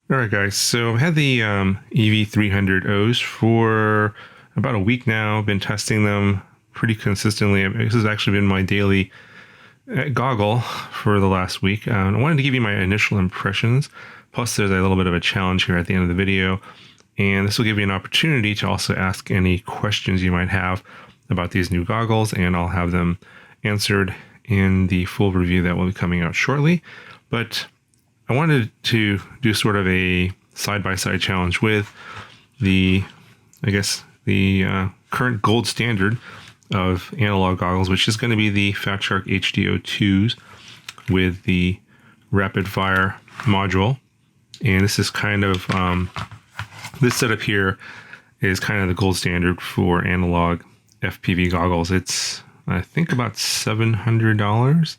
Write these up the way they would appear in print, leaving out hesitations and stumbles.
All right, guys. So I've had the EV300Os for about a week now. Been testing them pretty consistently. This has actually been my daily goggle for the last week. I wanted to give you my initial impressions. Plus, there's a little bit of a challenge here at the end of the video. And this will give you an opportunity to also ask any questions you might have about these new goggles, and I'll have them answered in the full review that will be coming out shortly. But I wanted to do sort of a side-by-side challenge with the current gold standard of analog goggles, which is going to be the Fat Shark HDO2s with the Rapidfire module. And this is kind of, this setup here is kind of the gold standard for analog FPV goggles. It's, I think, about $700.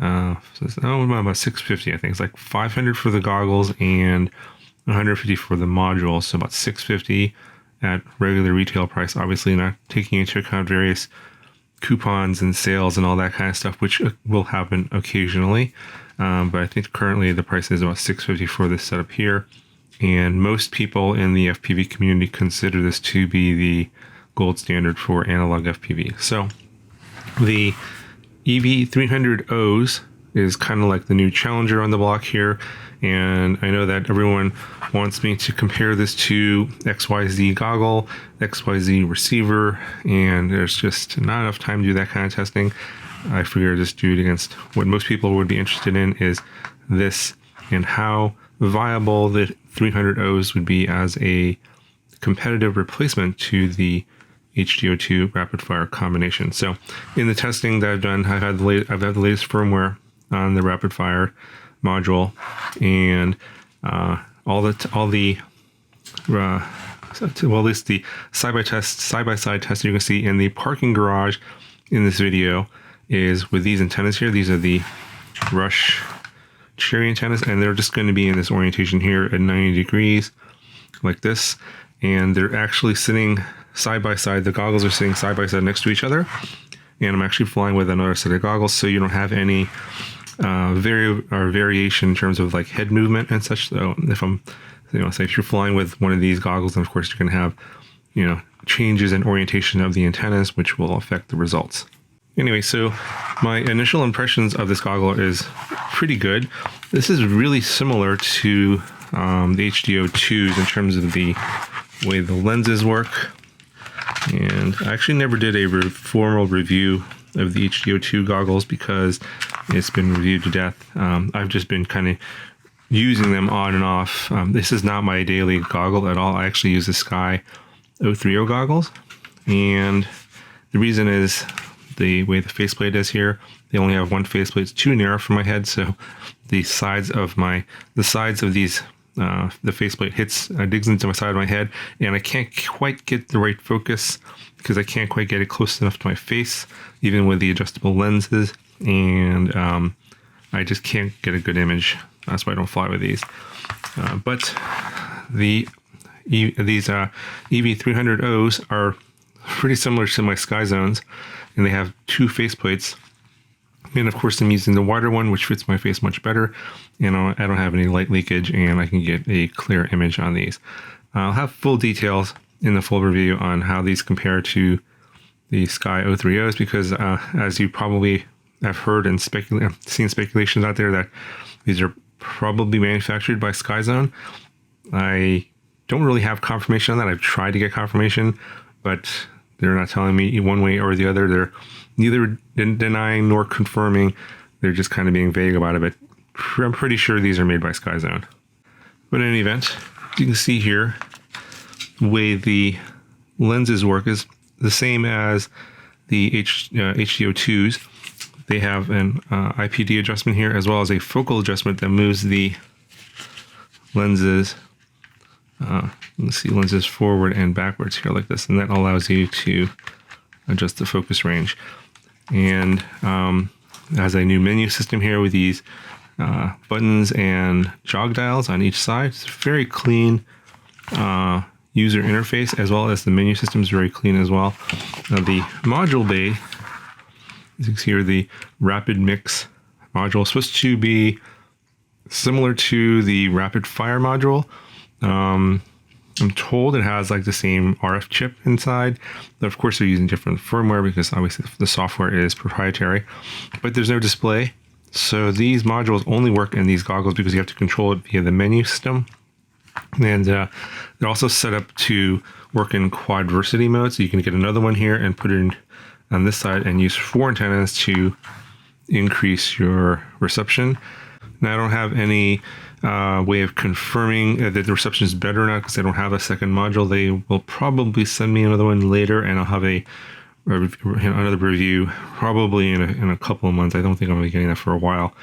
About $650. I think it's like $500 for the goggles and $150 for the module. So about $650 at regular retail price. Obviously, not taking into account various coupons and sales and all that kind of stuff, which will happen occasionally. But I think currently the price is about $650 for this setup here. And most people in the FPV community consider this to be the gold standard for analog FPV. So the EV300Os is kind of like the new challenger on the block here, and I know that everyone wants me to compare this to XYZ goggle, XYZ receiver, and there's just not enough time to do that kind of testing. I figure just do it against what most people would be interested in, is this and how viable the 300Os would be as a competitive replacement to the HDO2 Rapidfire combination. So in the testing that I've done, I've had the latest firmware on the Rapidfire module, and at least the side-by-side test you can see in the parking garage in this video is with these antennas here. These are the Rush Cherry antennas, and they're just going to be in this orientation here at 90 degrees like this, and they're actually sitting side by side. The goggles are sitting side by side next to each other, and I'm actually flying with another set of goggles, so you don't have any variation in terms of like head movement and such. So if I'm, say if you're flying with one of these goggles, then of course you're going to have, changes in orientation of the antennas, which will affect the results. Anyway, so my initial impressions of this goggle is pretty good. This is really similar to the HDO2s in terms of the way the lenses work. And I actually never did a formal review of the HDO2 goggles because it's been reviewed to death. I've just been kind of using them on and off. This is not my daily goggle at all. I actually use the Skyzone goggles. And the reason is the way the faceplate is here. They only have one faceplate. It's too narrow for my head, so the sides of these the faceplate digs into my side of my head, and I can't quite get the right focus because I can't quite get it close enough to my face, even with the adjustable lenses, and I just can't get a good image. That's why I don't fly with these. But these EV300Os are pretty similar to my Skyzones, and they have two faceplates. And of course, I'm using the wider one, which fits my face much better. And I don't have any light leakage, and I can get a clear image on these. I'll have full details in the full review on how these compare to the SKY03Os, because as you probably have heard and seen speculations out there that these are probably manufactured by Skyzone. I don't really have confirmation on that. I've tried to get confirmation, but they're not telling me one way or the other. They're neither denying nor confirming. They're just kind of being vague about it, but I'm pretty sure these are made by Skyzone. But in any event, you can see here, the way the lenses work is the same as the HDO2s. They have an IPD adjustment here, as well as a focal adjustment that moves the lenses lenses forward and backwards here like this, and that allows you to adjust the focus range. And has a new menu system here with these buttons and jog dials on each side. It's a very clean user interface, as well as the menu system is very clean as well. Now the module bay, as you can see here, the Rapid Mix module is supposed to be similar to the Rapidfire module. I'm told it has like the same RF chip inside. Of course, they're using different firmware because obviously the software is proprietary, but there's no display. So these modules only work in these goggles because you have to control it via the menu system. And they're also set up to work in quadversity mode. So you can get another one here and put it in on this side and use 4 antennas to increase your reception. Now I don't have any way of confirming that the reception is better or not because I don't have a second module. They will probably send me another one later, and I'll have another review probably in a couple of months. I don't think I'm going to be getting that for a while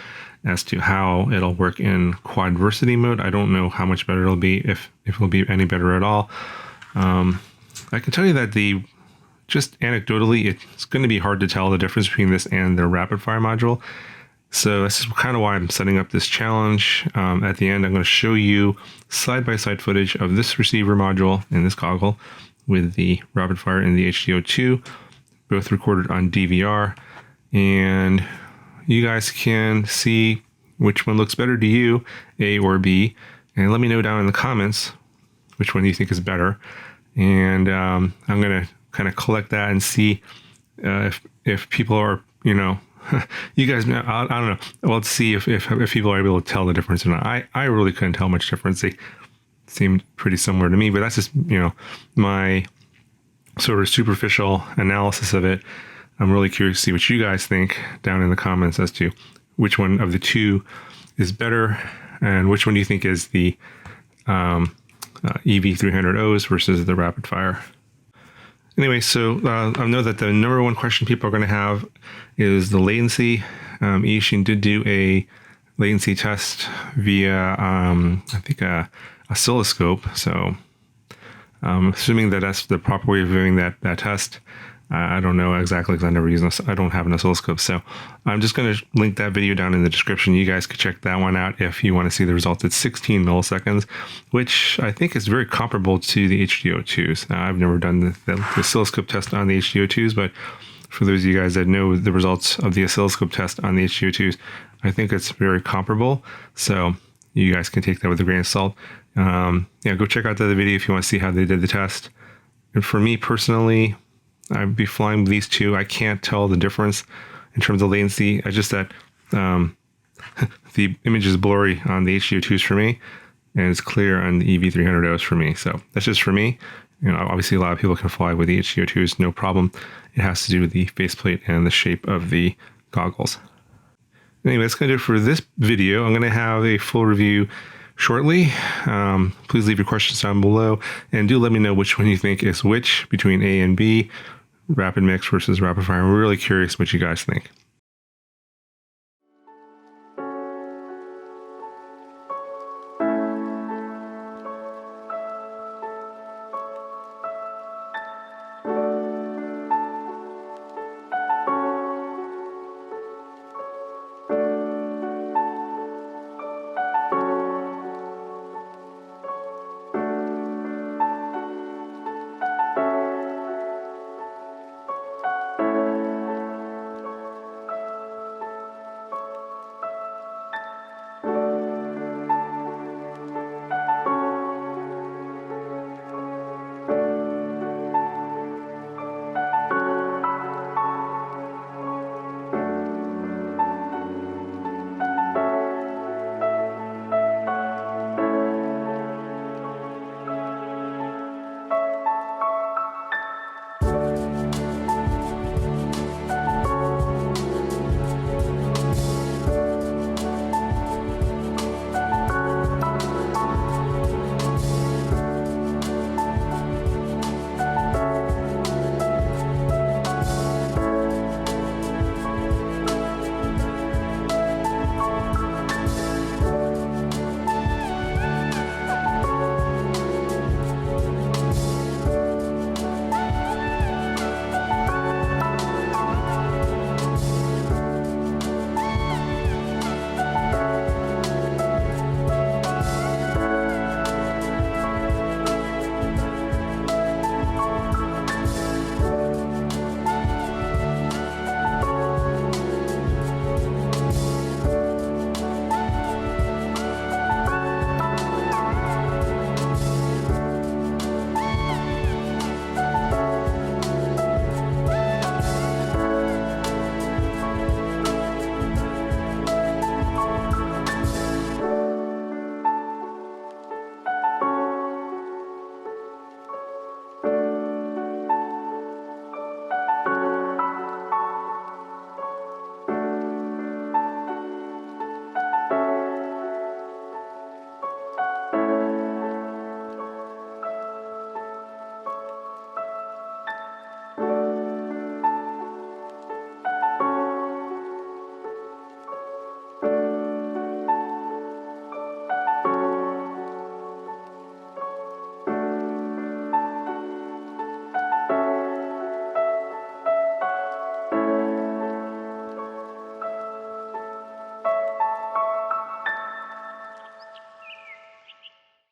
as to how it'll work in quadversity mode. I don't know how much better it'll be, if it'll be any better at all. I can tell you that just anecdotally, it's going to be hard to tell the difference between this and the Rapidfire module. So this is kind of why I'm setting up this challenge. At the end, I'm going to show you side-by-side footage of this receiver module and this goggle with the Rapidfire and the H.2O2, both recorded on DVR. And you guys can see which one looks better to you, A or B. And let me know down in the comments which one you think is better. And I'm going to kind of collect that and see if people are, you guys, I don't know. Well, let's see if people are able to tell the difference or not. I really couldn't tell much difference. They seemed pretty similar to me, but that's just, my sort of superficial analysis of it. I'm really curious to see what you guys think down in the comments as to which one of the two is better and which one do you think is the EV300Os versus the Rapidfire. Anyway, so I know that the number one question people are going to have is the latency. Eachine did do a latency test via, I think, a oscilloscope. So I'm assuming that that's the proper way of doing that test. I don't know exactly because I never use I don't have an oscilloscope. So I'm just going to link that video down in the description. You guys could check that one out if you want to see the results at 16 milliseconds, which I think is very comparable to the H.2O2s. Now, I've never done the oscilloscope test on the H.2O2s, but for those of you guys that know the results of the oscilloscope test on the H.2O2s, I think it's very comparable. So you guys can take that with a grain of salt. Go check out the other video if you want to see how they did the test. And for me personally, I'd be flying with these two. I can't tell the difference in terms of latency. I just that the image is blurry on the H.2O2s for me, and it's clear on the EV300Os for me. So that's just for me. Obviously a lot of people can fly with the H.2O2s, no problem. It has to do with the faceplate and the shape of the goggles. Anyway, that's going to do it for this video. I'm going to have a full review shortly. Please leave your questions down below, and do let me know which one you think is which between A and B, Rapid Mix versus Rapidfire. I'm really curious what you guys think.